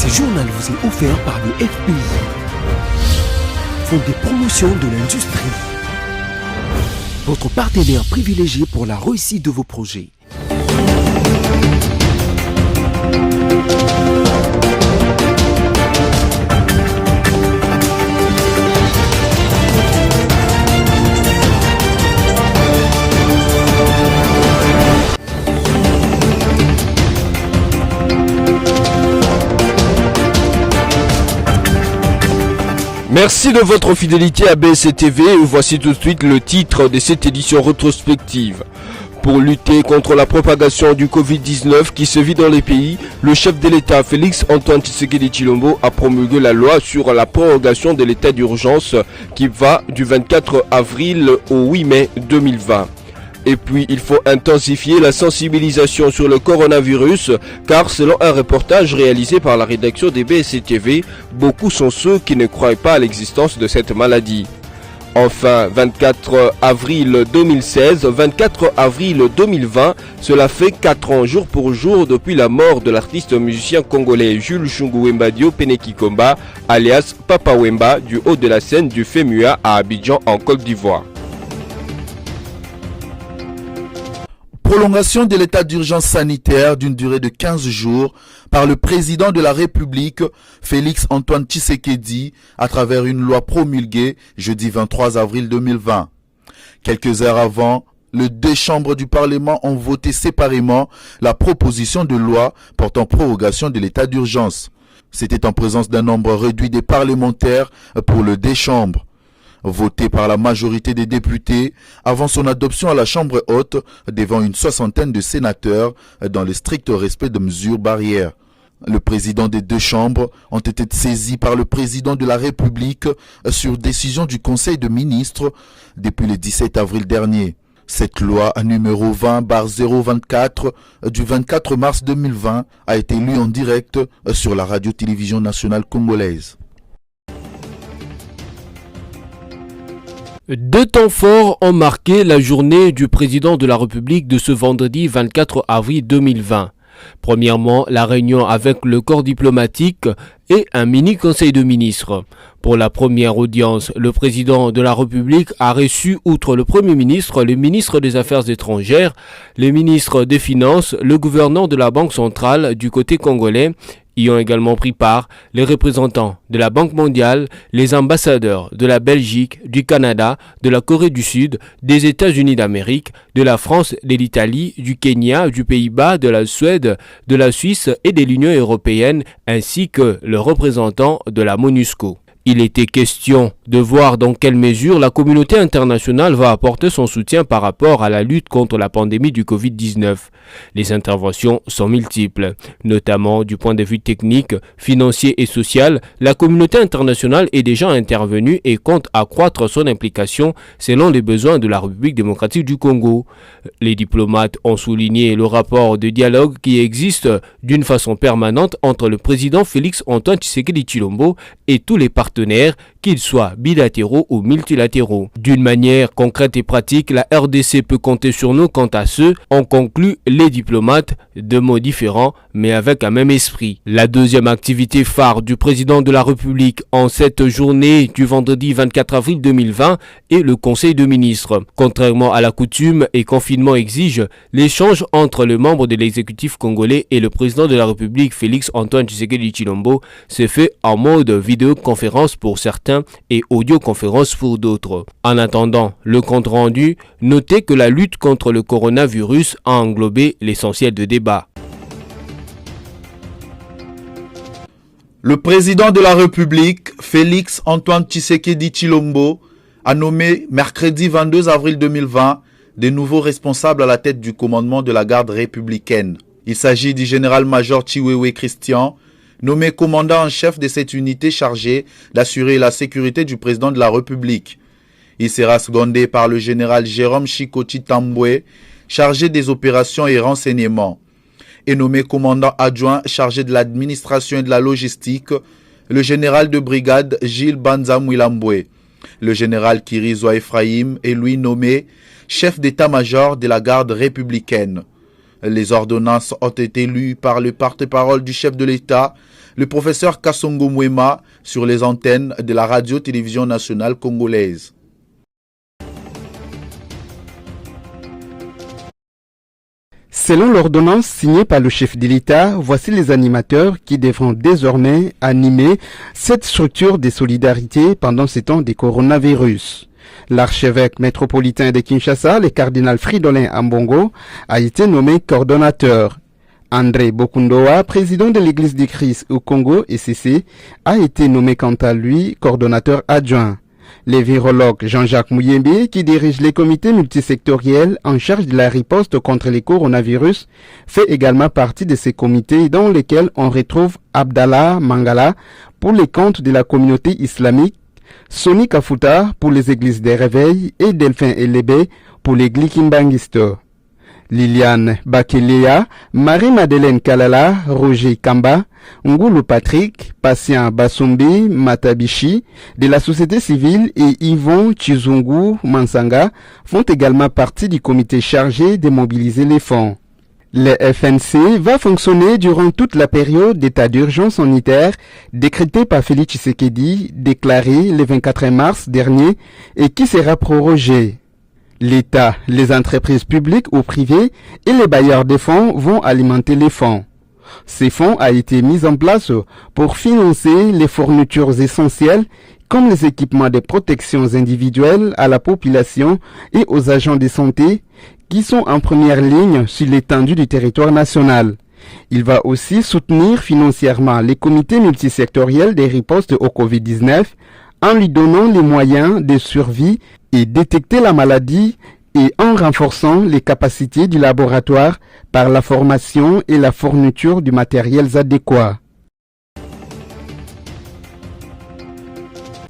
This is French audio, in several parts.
Ce journal vous est offert par le FPI, Fonds de promotion de l'industrie, votre partenaire privilégié pour la réussite de vos projets. Merci de votre fidélité à BSC-TV et voici tout de suite le titre de cette édition rétrospective. Pour lutter contre la propagation du Covid-19 qui se vit dans les pays, le chef de l'État Félix Antoine Tshisekedi Tshilombo a promulgué la loi sur la prorogation de l'état d'urgence qui va du 24 avril au 8 mai 2020. Et puis, il faut intensifier la sensibilisation sur le coronavirus, car selon un reportage réalisé par la rédaction des BSC-TV, beaucoup sont ceux qui ne croient pas à l'existence de cette maladie. Enfin, 24 avril 2016, 24 avril 2020, cela fait 4 ans jour pour jour depuis la mort de l'artiste musicien congolais Jules Shungu Wemba Dio Penekikomba, alias Papa Wemba, du haut de la scène du FEMUA à Abidjan en Côte d'Ivoire. Prolongation de l'état d'urgence sanitaire d'une durée de 15 jours par le président de la République, Félix Antoine Tshisekedi, à travers une loi promulguée jeudi 23 avril 2020. Quelques heures avant, les deux chambres du Parlement ont voté séparément la proposition de loi portant prorogation de l'état d'urgence. C'était en présence d'un nombre réduit des parlementaires pour les deux chambres. Voté par la majorité des députés avant son adoption à la Chambre haute devant une soixantaine de sénateurs dans le strict respect de mesures barrières. Le président des deux chambres ont été saisis par le président de la République sur décision du Conseil de ministres depuis le 17 avril dernier. Cette loi numéro 20/024 du 24 mars 2020 a été lue en direct sur la radio-télévision nationale congolaise. Deux temps forts ont marqué la journée du président de la République de ce vendredi 24 avril 2020. Premièrement, la réunion avec le corps diplomatique et un mini-conseil de ministres. Pour la première audience, le président de la République a reçu, outre le Premier ministre, le ministre des Affaires étrangères, le ministre des Finances, le gouverneur de la Banque centrale du côté congolais. Y ont également pris part les représentants de la Banque mondiale, les ambassadeurs de la Belgique, du Canada, de la Corée du Sud, des États-Unis d'Amérique, de la France, de l'Italie, du Kenya, du Pays-Bas, de la Suède, de la Suisse et de l'Union européenne, ainsi que le représentant de la MONUSCO. Il était question de voir dans quelle mesure la communauté internationale va apporter son soutien par rapport à la lutte contre la pandémie du Covid-19. Les interventions sont multiples, notamment du point de vue technique, financier et social. La communauté internationale est déjà intervenue et compte accroître son implication selon les besoins de la République démocratique du Congo. Les diplomates ont souligné le rapport de dialogue qui existe d'une façon permanente entre le président Félix Antoine Tshisekedi Tshilombo et tous les partenaires, qu'ils soient bilatéraux ou multilatéraux. D'une manière concrète et pratique, la RDC peut compter sur nous quant à ce, ont conclu les diplomates, de mots différents mais avec un même esprit. La deuxième activité phare du président de la République en cette journée du vendredi 24 avril 2020 est le Conseil de ministres. Contrairement à la coutume et confinement exige, l'échange entre le membre de l'exécutif congolais et le président de la République Félix Antoine Tshisekedi Tshilombo se fait en mode vidéoconférence pour certains et audioconférence pour d'autres. En attendant le compte rendu, notez que la lutte contre le coronavirus a englobé l'essentiel de débat. Le président de la République, Félix Antoine Tshisekedi Tshilombo, a nommé mercredi 22 avril 2020 des nouveaux responsables à la tête du commandement de la garde républicaine. Il s'agit du général-major Chiwewe Christian, nommé commandant en chef de cette unité chargée d'assurer la sécurité du président de la République. Il sera secondé par le général Jérôme Chikoti Tambwe, chargé des opérations et renseignements. Et nommé commandant adjoint chargé de l'administration et de la logistique, le général de brigade Gilles Banza Mwilambwe. Le général Kirizwa Ephraim est lui nommé chef d'état-major de la garde républicaine. Les ordonnances ont été lues par le porte-parole du chef de l'État, le professeur Kassongo Mwema, sur les antennes de la radio-télévision nationale congolaise. Selon l'ordonnance signée par le chef de l'État, voici les animateurs qui devront désormais animer cette structure de solidarité pendant ces temps de coronavirus. L'archevêque métropolitain de Kinshasa, le cardinal Fridolin Ambongo, a été nommé coordonnateur. André Bokundoa, président de l'Église du Christ au Congo, ECC, a été nommé quant à lui coordonnateur adjoint. Le virologue Jean-Jacques Mouyembe, qui dirige les comités multisectoriels en charge de la riposte contre les coronavirus, fait également partie de ces comités dans lesquels on retrouve Abdallah Mangala pour les comptes de la communauté islamique, Soni Kafuta pour les églises des réveils et Delphin Elebe pour l'église Kimbangiste. Liliane Bakelea, Marie-Madeleine Kalala, Roger Kamba, Ngulu Patrick, Patient Basumbi Matabishi de la société civile et Yvon Chizungu Mansanga font également partie du comité chargé de mobiliser les fonds. Le FNC va fonctionner durant toute la période d'état d'urgence sanitaire décrétée par Félix Tshisekedi, déclaré le 24 mars dernier et qui sera prorogé. L'État, les entreprises publiques ou privées et les bailleurs de fonds vont alimenter les fonds. Ces fonds ont été mis en place pour financer les fournitures essentielles comme les équipements de protection individuelle à la population et aux agents de santé qui sont en première ligne sur l'étendue du territoire national. Il va aussi soutenir financièrement les comités multisectoriels des ripostes au Covid-19 en lui donnant les moyens de survie et détecter la maladie et en renforçant les capacités du laboratoire par la formation et la fourniture du matériel adéquat.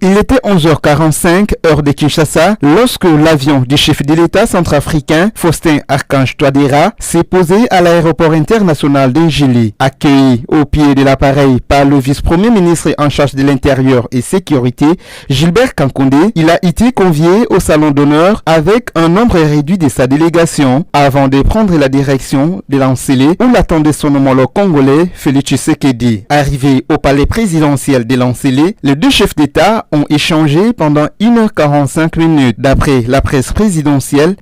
Il était 11h45, heure de Kinshasa, lorsque l'avion du chef de l'État centrafricain, Faustin Archange Touadéra, s'est posé à l'aéroport international d'Ingili. Accueilli au pied de l'appareil par le vice-premier ministre en charge de l'Intérieur et Sécurité, Gilbert Kankoundé, il a été convié au salon d'honneur avec un nombre réduit de sa délégation avant de prendre la direction de l'Ancélé où l'attendait son homologue congolais, Félix Tshisekedi. Arrivé au palais présidentiel de l'Ancélé, les deux chefs d'État ont échangé pendant 1h45 minutes. D'après la presse présidentielle,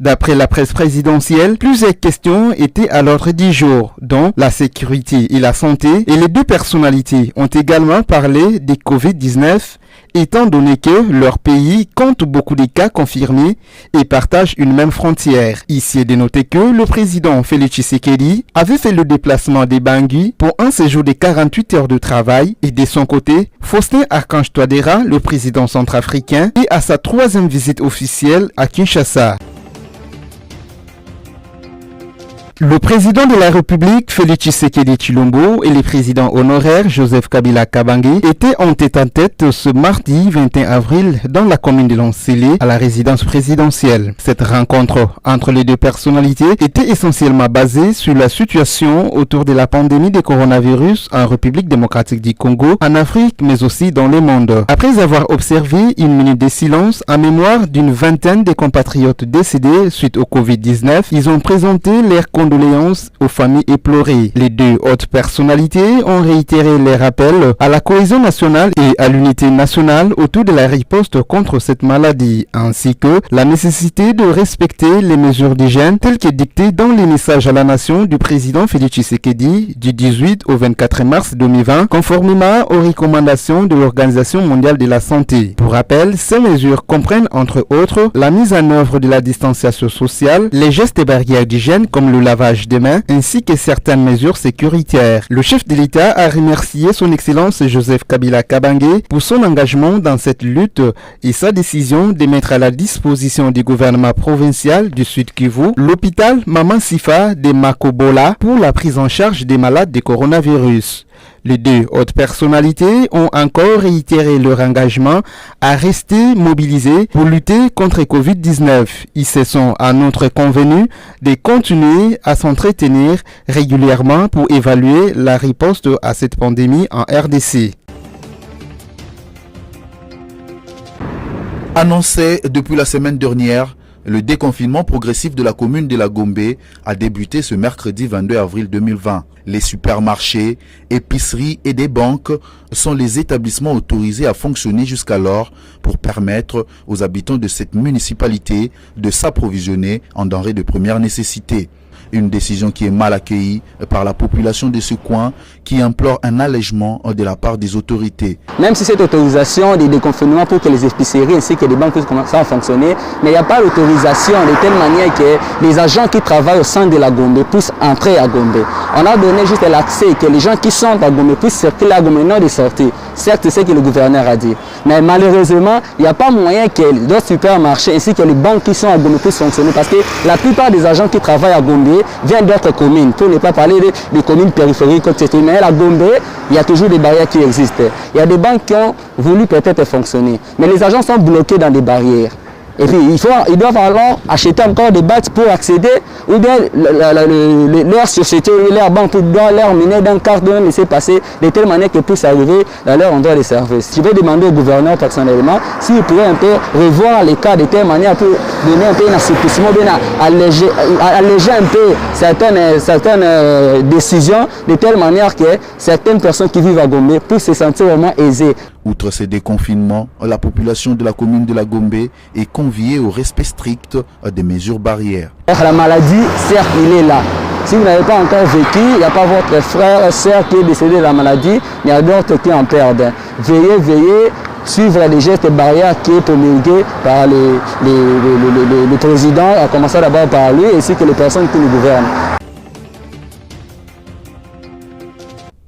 plusieurs questions étaient à l'ordre du jour, dont la sécurité et la santé, et les deux personnalités ont également parlé des Covid-19, étant donné que leur pays compte beaucoup de cas confirmés et partage une même frontière. Ici est de noter que le président Félix Tshisekedi avait fait le déplacement des Bangui pour un séjour de 48 heures de travail et de son côté, Faustin Archange Touadéra, le président centrafricain, est à sa 3e visite officielle à Kinshasa. Le président de la République, Félix Tshisekedi Tshilombo, et le président honoraire Joseph Kabila Kabange étaient en tête-à-tête ce mardi 21 avril dans la commune de Lancélé à la résidence présidentielle. Cette rencontre entre les deux personnalités était essentiellement basée sur la situation autour de la pandémie de coronavirus en République démocratique du Congo, en Afrique, mais aussi dans le monde. Après avoir observé une minute de silence en mémoire d'une vingtaine de compatriotes décédés suite au Covid-19, ils ont présenté leurs condoléances aux familles éplorées. Les deux hautes personnalités ont réitéré les rappels à la cohésion nationale et à l'unité nationale autour de la riposte contre cette maladie, ainsi que la nécessité de respecter les mesures d'hygiène telles que dictées dans les messages à la nation du président Félix Tshisekedi du 18 au 24 mars 2020, conformément aux recommandations de l'Organisation mondiale de la santé. Pour rappel, ces mesures comprennent entre autres la mise en œuvre de la distanciation sociale, les gestes et barrières d'hygiène comme le lavage des mains, ainsi que certaines mesures sécuritaires. Le chef de l'État a remercié son Excellence Joseph Kabila Kabange pour son engagement dans cette lutte et sa décision de mettre à la disposition du gouvernement provincial du Sud Kivu l'hôpital Maman Sifa de Makobola pour la prise en charge des malades de coronavirus. Les deux hautes personnalités ont encore réitéré leur engagement à rester mobilisés pour lutter contre Covid-19. Ils se sont en outre convenus de continuer à s'entretenir régulièrement pour évaluer la riposte à cette pandémie en RDC. Annoncé depuis la semaine dernière, Le déconfinement progressif de la commune de la Gombe a débuté ce mercredi 22 avril 2020. Les supermarchés, épiceries et des banques sont les établissements autorisés à fonctionner jusqu'alors pour permettre aux habitants de cette municipalité de s'approvisionner en denrées de première nécessité. Une décision qui est mal accueillie par la population de ce coin qui implore un allègement de la part des autorités. Même si cette autorisation de déconfinement pour que les épiceries ainsi que les banques puissent commencer à fonctionner, mais il n'y a pas l'autorisation de telle manière que les agents qui travaillent au sein de la Gombe puissent entrer à Gombe. On a donné juste l'accès que les gens qui sont à Gombe puissent circuler à Gombe, non de sortir. Certes, c'est ce que le gouverneur a dit. Mais malheureusement, il n'y a pas moyen que d'autres supermarchés ainsi que les banques qui sont à Gombe puissent fonctionner parce que la plupart des agents qui travaillent à Gombe viennent d'autres communes, pour ne pas parler des communes périphériques, etc. Mais à Gombe, il y a toujours des barrières qui existent. Il y a des banques qui ont voulu peut-être fonctionner, mais les agents sont bloqués dans des barrières. Et puis ils doivent alors acheter encore des bâtiments pour accéder, ou bien leur société, leur banque doit leur mener d'un quart d'heure, laisser passer de telle manière qu'ils puissent arriver dans leur endroit de service. Je vais demander au gouverneur personnellement s'il pourrait un peu revoir les cas de telle manière pour donner un peu un assouplissement, bien alléger un peu certaines décisions de telle manière que certaines personnes qui vivent à Gombe puissent se sentir vraiment aisées. Outre ces déconfinements, la population de la commune de la Gombe est conviée au respect strict des mesures barrières. La maladie, certes, il est là. Si vous n'avez pas encore vécu, il n'y a pas votre frère, soeur qui est décédé de la maladie, il y a d'autres qui en perdent. Veillez, suivre les gestes barrières qui est promulgué par le président, à commencer d'abord par lui, ainsi que les personnes qui nous gouvernent.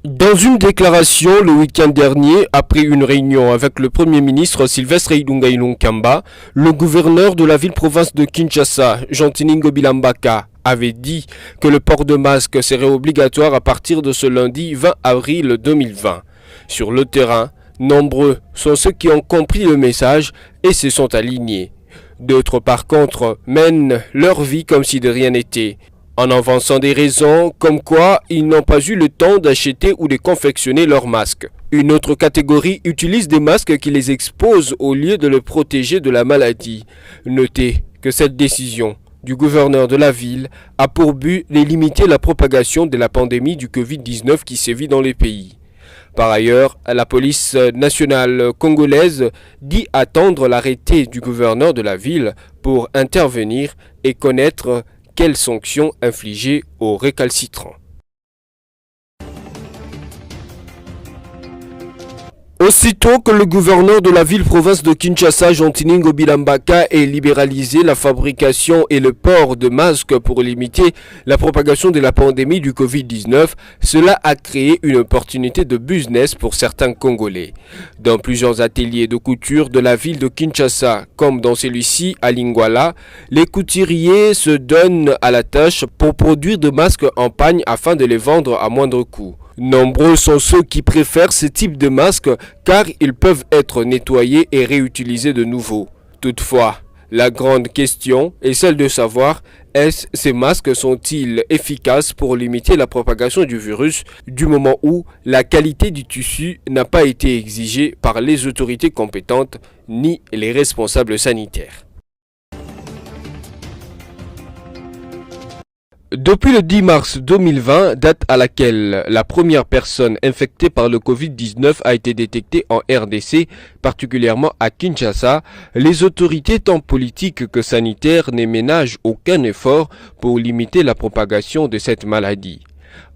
Dans une déclaration le week-end dernier, après une réunion avec le Premier ministre Sylvestre Ilunga Ilunkamba, le gouverneur de la ville-province de Kinshasa, Jean-Tiningo Bilambaka, avait dit que le port de masque serait obligatoire à partir de ce lundi 20 avril 2020. Sur le terrain, nombreux sont ceux qui ont compris le message et se sont alignés. D'autres, par contre, mènent leur vie comme si de rien n'était, en avançant des raisons comme quoi ils n'ont pas eu le temps d'acheter ou de confectionner leurs masques. Une autre catégorie utilise des masques qui les exposent au lieu de les protéger de la maladie. Notez que cette décision du gouverneur de la ville a pour but de limiter la propagation de la pandémie du Covid-19 qui sévit dans le pays. Par ailleurs, la police nationale congolaise dit attendre l'arrêté du gouverneur de la ville pour intervenir et connaître quelles sanctions infliger aux récalcitrants. Aussitôt que le gouverneur de la ville-province de Kinshasa, Jean-Tiningo Bilambaka, ait libéralisé la fabrication et le port de masques pour limiter la propagation de la pandémie du Covid-19, cela a créé une opportunité de business pour certains Congolais. Dans plusieurs ateliers de couture de la ville de Kinshasa, comme dans celui-ci à Lingwala, les couturiers se donnent à la tâche pour produire des masques en pagne afin de les vendre à moindre coût. Nombreux sont ceux qui préfèrent ce type de masques car ils peuvent être nettoyés et réutilisés de nouveau. Toutefois, la grande question est celle de savoir ces masques sont-ils efficaces pour limiter la propagation du virus du moment où la qualité du tissu n'a pas été exigée par les autorités compétentes ni les responsables sanitaires. Depuis le 10 mars 2020, date à laquelle la première personne infectée par le Covid-19 a été détectée en RDC, particulièrement à Kinshasa, les autorités tant politiques que sanitaires ne ménagent aucun effort pour limiter la propagation de cette maladie.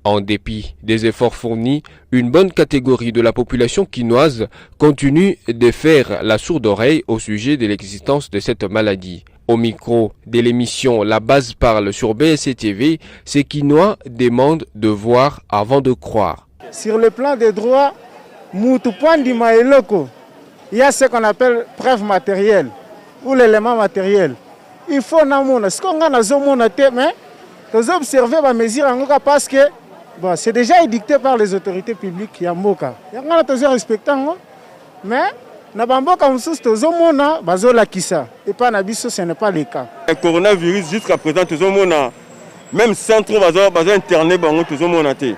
En dépit des efforts fournis, une bonne catégorie de la population quinoise continue de faire la sourde oreille au sujet de l'existence de cette maladie. Au micro de l'émission La Base parle sur BSC TV, ces Quinois demandent de voir avant de croire. Sur le plan des droits, il y a ce qu'on appelle preuve matérielle ou l'élément matériel. Il faut ce qu'on a observé la mesure parce que c'est déjà édicté par les autorités publiques. Il y a mais na bamboka mususu tozomona bazolakisa et pas na biso ce n'est pas le cas. Le coronavirus jusqu'à présent tozomona même centre bazo interné bango tozomona te.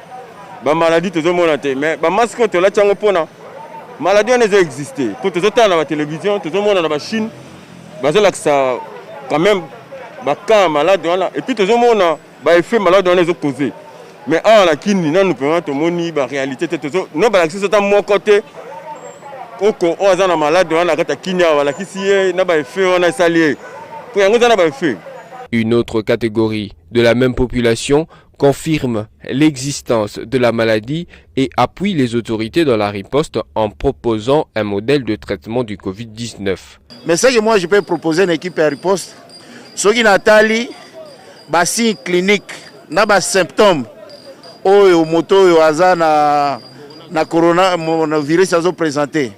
Ba maladie tozomona te mais ba masque to la tyango pona. Maladie on existé. Pour tozotana na télévision tozomona na ba Chine bazolakisa quand même cas malade voilà et puis tout le monde a effet malade dans les autres causés mais ah la kini na nous prenons tout moni ba réalité tout non ba c'est à mon côté oko ozana malade voilà kata kini wala kisi na ba effet on a salié pour yango na ba effet. Une autre catégorie de la même population confirme l'existence de la maladie et appuie les autorités dans la riposte en proposant un modèle de traitement du Covid-19. Mais ce que moi je peux proposer une équipe à riposte, ceux qui n'attendent pas signe clinique, n'a pas symptômes, au moto au hasard na coronavirus à présenter,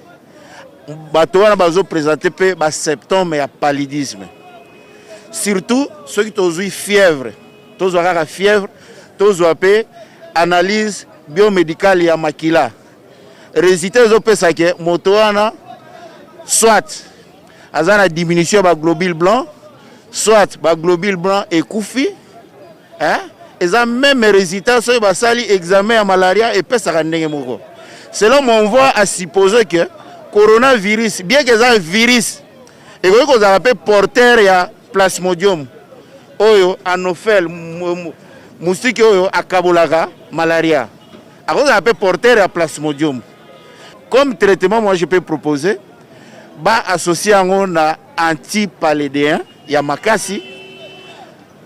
bateau na bazo présenter pe ba symptômes et paludisme. Surtout ceux qui ont fièvre, tous ont fièvre, tous ont analyse biomédicale ya makila. Résultat zo pe ça que moto ana soit azana diminution ba globule blanc, soit ba globule blanc écoufi, hein? Ils ont même résultat sur ba sali examen à malaria et pe ça ndenge moko. Selon mon voix à supposer que coronavirus, bien que ça un virus, et qu'on appelle porteur ya plasmodium, oyo anophèle moustique oyo akabolaka malaria. À cause appelle porteur ya plasmodium. Comme traitement, moi je peux proposer, bah associé à un antipalédéen, ya makasi,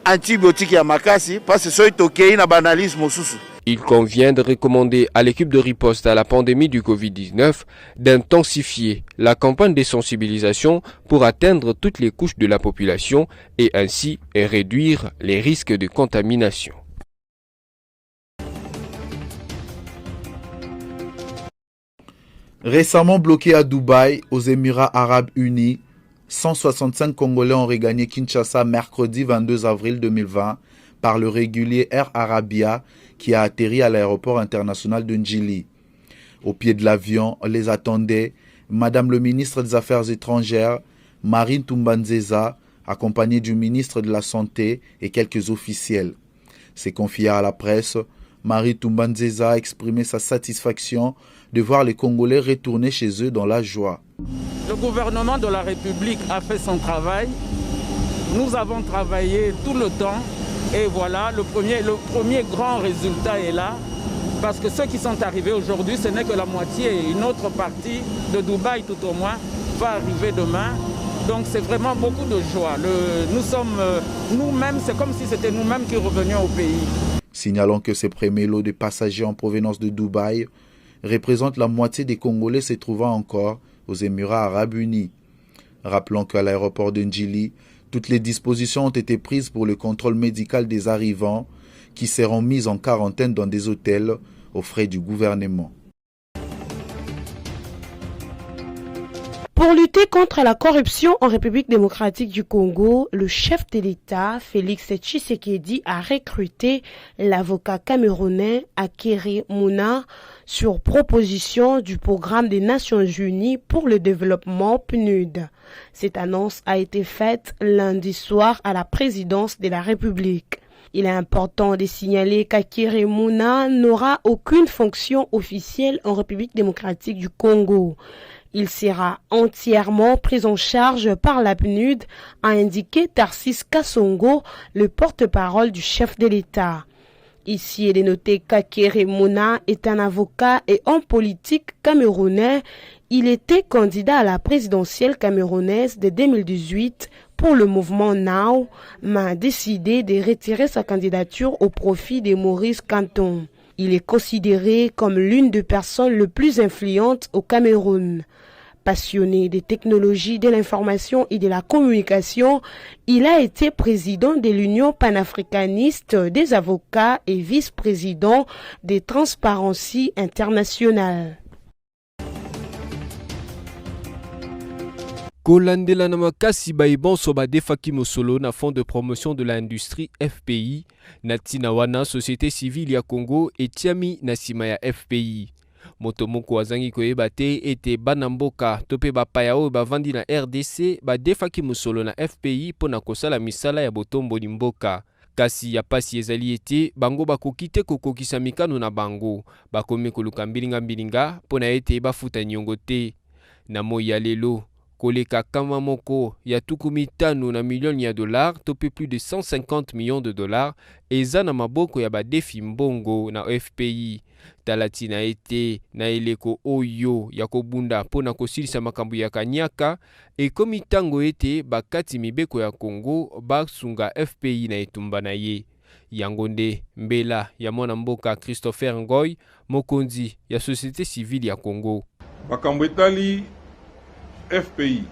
antibiotique ya makasi, parce que c'est ok na banalisme mosusu. Il convient de recommander à l'équipe de riposte à la pandémie du Covid-19 d'intensifier la campagne de sensibilisation pour atteindre toutes les couches de la population et ainsi réduire les risques de contamination. Récemment bloqué à Dubaï, aux Émirats Arabes Unis, 165 Congolais ont regagné Kinshasa mercredi 22 avril 2020 par le régulier Air Arabia qui a atterri à l'aéroport international de Njili. Au pied de l'avion, les attendait Madame le ministre des Affaires étrangères, Marine Toumbanzeza, accompagnée du ministre de la Santé et quelques officiels. S'est confié à la presse, Marine Toumbanzeza a exprimé sa satisfaction de voir les Congolais retourner chez eux dans la joie. Le gouvernement de la République a fait son travail. Nous avons travaillé tout le temps. Et voilà, le premier grand résultat est là, parce que ceux qui sont arrivés aujourd'hui, ce n'est que la moitié, une autre partie de Dubaï tout au moins, va arriver demain. Donc c'est vraiment beaucoup de joie. Nous sommes nous-mêmes, c'est comme si c'était nous-mêmes qui revenions au pays. Signalons que ces premiers lots de passagers en provenance de Dubaï représentent la moitié des Congolais se trouvant encore aux Émirats Arabes Unis. Rappelons qu'à l'aéroport de Njili, toutes les dispositions ont été prises pour le contrôle médical des arrivants qui seront mis en quarantaine dans des hôtels aux frais du gouvernement. Pour lutter contre la corruption en République démocratique du Congo, le chef de l'État, Félix Tshisekedi, a recruté l'avocat camerounais Akere Mouna sur proposition du programme des Nations Unies pour le développement PNUD. Cette annonce a été faite lundi soir à la présidence de la République. Il est important de signaler qu'Akere Mouna n'aura aucune fonction officielle en République démocratique du Congo. Il sera entièrement pris en charge par la PNUD, a indiqué Tarsis Kassongo, le porte-parole du chef de l'État. Ici, il est noté qu'Akere Mouna est un avocat et homme politique camerounais. Il était candidat à la présidentielle camerounaise de 2018 pour le mouvement Now, mais a décidé de retirer sa candidature au profit de Maurice Kanton. Il est considéré comme l'une des personnes les plus influentes au Cameroun. Passionné des technologies de l'information et de la communication, il a été président de l'Union panafricaniste des avocats et vice-président de Transparency International. Kolandela na makasi baibonso badefaki mosolo na fond de promotion de l'industrie FPI, Natina wana société civile ya Congo etiami na sima ya FPI. Motomoko azangi koyeba te ete bana mboka to pe bapaya oyo bavandi na RDC badefaki mosolo na FPI pona kosala misala ya botomboli mboka. Kasi ya pasi ezali ete bango bakoki te kokokisa mikano na bango, bakomi koluka mbilinga pona ete bafuta niongo te. Na moi ya lelo, koleka kama moko ya tukumi tano na milioni ya dollars to pe plus de 150 millions de dollars eza na maboko ya badefi mbongo na FPI. Talati na ete na eleko oyo ya kobunda pona kosilisa makambo ya kanyaka ekomi tango ete bakati mibeko ya Congo basunga FPI na etumba na ye. Yango nde mbela ya mwana mboka Christopher Ngoy, mokonzi ya société civile ya Congo. Makambo etali FPI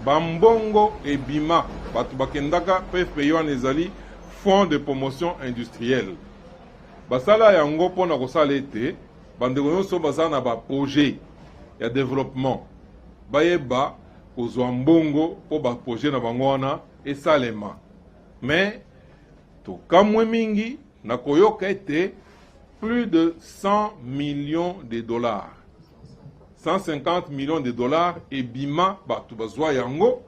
bambongo ebima batu bakendaka FPI wana ezali Fonds de promotion industrielle. Basala yango pona kosala ete bandeko nyonso bazala na baprojet ya développement bayeba kozwa mbongo po baprojet na bango wana esalema. Mais tokamwe mingi na koyoka ete plus de 100 millions de dollars 150 millions de dollars ebima batu bazwa yango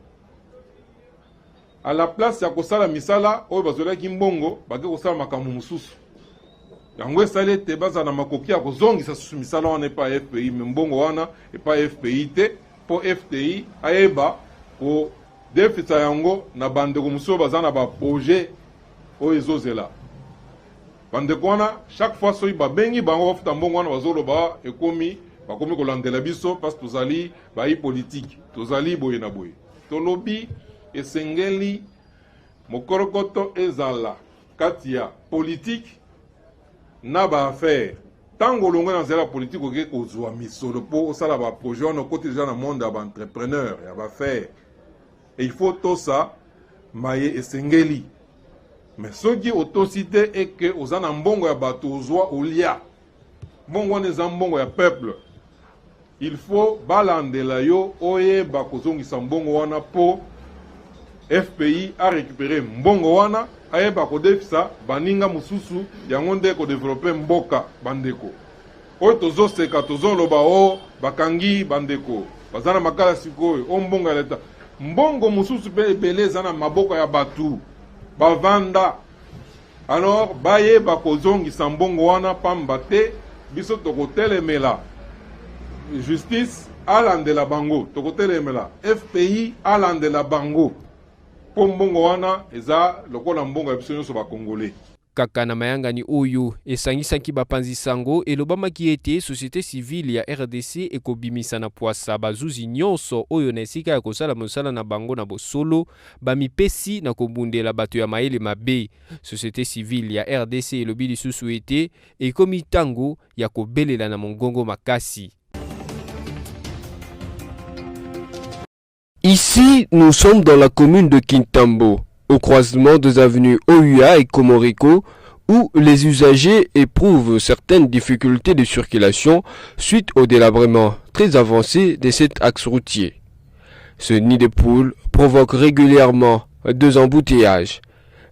à la place ya kosala misala oyo bazolaki mbongo bake kosala makambo mosusu. Yango esali ete baza na makoki ya kozongisa susu misala wana epa FPI, me mbongo wana epa FPI te po FPI ayeba ko defisa yango na bandeko mosusu baza na baprojet oyo ezozela. Bandeko wana chaque fois soki babengi bango bafuta mbongo wana bazoloba ekomi bakomi kolandela biso parce tozali bayi politique, tozali boye na boye. Tolobi esengeli mokorokoto ezala kati ya politique na ba affaire. Tango longo na zela politique oke kozwa misolo po osala ba projet wana kote déjà na monde ya ba entrepreneur ya ba affaire. Et il faut tout ça maye esengeli. Mais soki autocité et que ozana mbongo ya bato ozwa olia. Mbongo wana eza mbongo ya peuple. Il faut balandela yo oye bakozongisa mbongo wana po FPI a récupéré mbongo wana ayeba kodefisa baninga mususu yango nde ko développer mboka bandeko. Oyo tozoseka tozoloba o bakangi bandeko. Bazana makala sikoyo o mbongo ya leta. Mbongo mususu pe ebele zana maboko ya batu bavanda. Alors baye bakozongisa mbongo wana pamba te biso tokotelemela justice alandela bango tokotelemela FPI alandela bango po mbongo wana eza lokola mbongo ya biso nyonso bakongole. Kaka na mayangani oyo esangisaki bapanzi sango elobamaki ete société civile ya RDC ekobimisa na poasa bazuzi nyonso oyo na esika ya kosala mosala na bango na bosolo bamipesi na kobundela bato ya mayele mabe. Société civile ya RDC elobi lisusu ete ekomi tango ya kobelela na mongongo makasi. Ici, nous sommes dans la commune de Kintambo, au croisement des avenues Oua et Komoriko, où les usagers éprouvent certaines difficultés de circulation suite au délabrement très avancé de cet axe routier. Ce nid de poule provoque régulièrement deux embouteillages.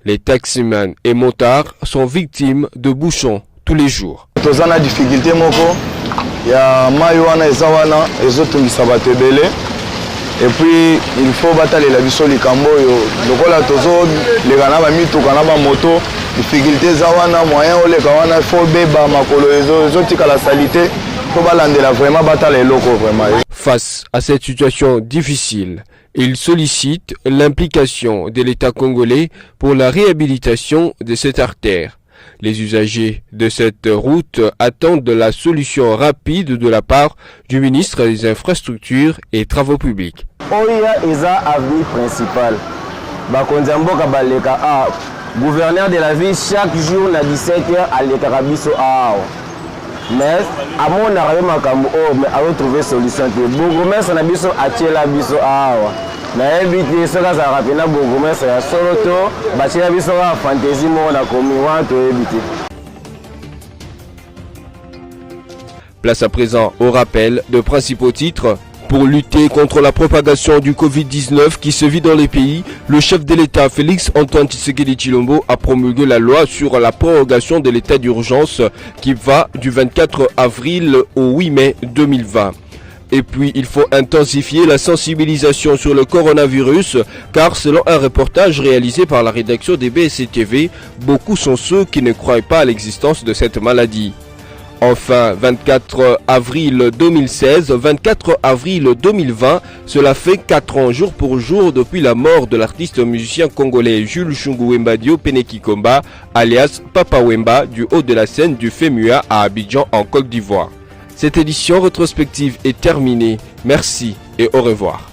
Les taximans et motards sont victimes de bouchons tous les jours. difficulté moko ya maywana ezawana ezotungisa bato ebele. Et puis il faut bataler la biso likambo yo lokola tozo lekana ba mituka na ba moto difficulté za wana moyen oleka wana faut beba makolo ezo tika la salité faut balandela vraiment bataler loko vraiment. Face à cette situation difficile, il sollicite l'implication de l'État congolais pour la réhabilitation de cette artère. Les usagers de cette route attendent de la solution rapide de la part du ministre des Infrastructures et Travaux Publics. Oya eza avenue principale. Bakonzi mboka baleka a gouverneur de la ville chaque jour na 17h aleka biso a. Mais à mon arrivé makambo mais a trouver solution te. Bourgmestre na biso atiela biso a. Na ebiti soka za rapina bourgmestre ya soloto batiela biso a fantaisie mo na komi wa to ebiti. Place à présent au rappel de principaux titres. Pour lutter contre la propagation du Covid-19 qui se vit dans les pays, le chef de l'État Félix Antoine Tshisekedi Tshilombo a promulgué la loi sur la prorogation de l'état d'urgence qui va du 24 avril au 8 mai 2020. Et puis, il faut intensifier la sensibilisation sur le coronavirus, car selon un reportage réalisé par la rédaction des BSC TV, beaucoup sont ceux qui ne croient pas à l'existence de cette maladie. Enfin, 24 avril 2016, 24 avril 2020, cela fait 4 ans jour pour jour depuis la mort de l'artiste musicien congolais Jules Shungu Wemba Diopene Kikomba, alias Papa Wemba, du haut de la scène du FEMUA à Abidjan en Côte d'Ivoire. Cette édition rétrospective est terminée. Merci et au revoir.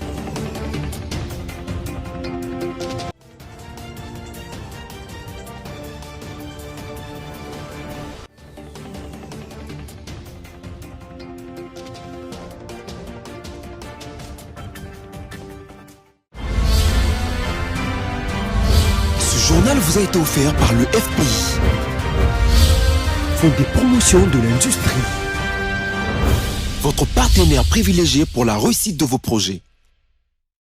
Ce journal vous a été offert par le FPI, Fonds des promotions de l'industrie, votre partenaire privilégié pour la réussite de vos projets.